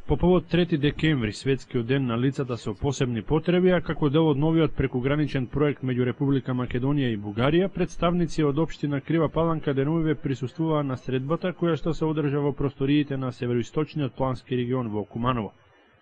По повод 3 декември, светскиот ден на лицата со посебни потреби, а како дел од новиот прекуграничен проект меѓу Република Македонија и Бугарија, представници од општина Крива Паланка деновиве присуствуваа на средбата која што се одржа во просториите на североисточниот плански регион во Куманово.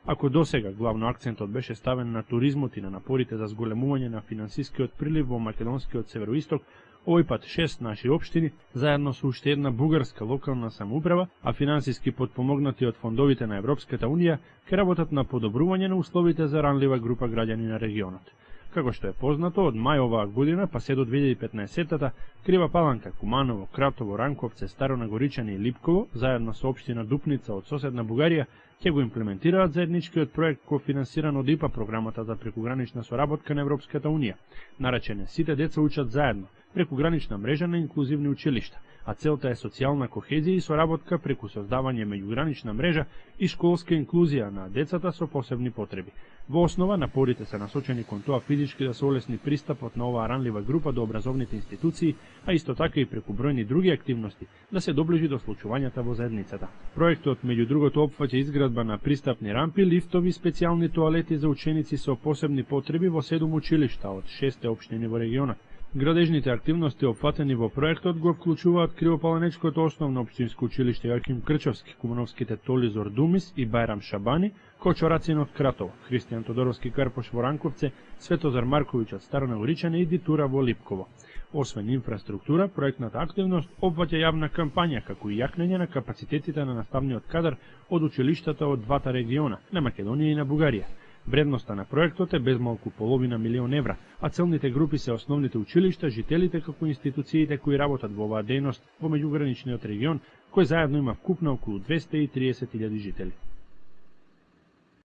Ако досега главно акцентот беше ставен на туризмот и на напорите за зголемување на финансискиот прилив во македонскиот североисток, овој пат 6 наши општини, заедно со уште една бугарска локална самоуправа, а финансиски подпомогнати од фондовите на Европската Унија, ќе работат на подобрување на условите за ранлива група граѓани на регионот. Како што е познато, од мај оваа година па се до 2015-та, Крива Паланка, Куманово, Кратово, Ранковце, Старона Горичани и Липково, заедно со општина Дупница од соседна Бугарија, ќе го имплементираат заедничкиот проект кофинансиран од ИПА, програмата за прекугранична соработка на Европската Унија. Наречен Сите деца учат заедно, прекугранична мрежа на инклузивни училишта, а целта е социјална кохезија и соработка преку создавање меѓугранична мрежа и школска инклузија на децата со посебни потреби. Во основа, напорите се насочени кон тоа физички да се олесни пристапот на оваа ранлива група до образовните институции, а исто така и преку бројни други активности да се доближи до случувањата во заедницата. Проектот меѓу другото опфаќа изградба на пристапни рампи, лифтови, специјални тоалети за ученици со посебни потреби во 7 училишта од 6 општини во регионот. Градежните активности опфатени во проектот го вклучуваат Кривопаланечкото основно општинско училиште Јоаким Крчовски, кумановските Толизор Думис и Бајрам Шабани, Кочорацин од Кратово, Христијан Тодоровски Карпош во Ранковце, Светозар Марковиќ од Старона Горичани и Дитура во Липково. Освен инфраструктура, проектната активност опфаќа јавна кампања, како и јакнење на капацитетите на наставниот кадар од училиштата од двата региона, на Македонија и на Бугарија. Вредноста на проектот е безмалку $500,000 евра, а целните групи се основните училишта, жителите како институциите кои работат во оваа дејност во меѓуграничниот регион, кој заедно има вкупно околу 230,000 жители.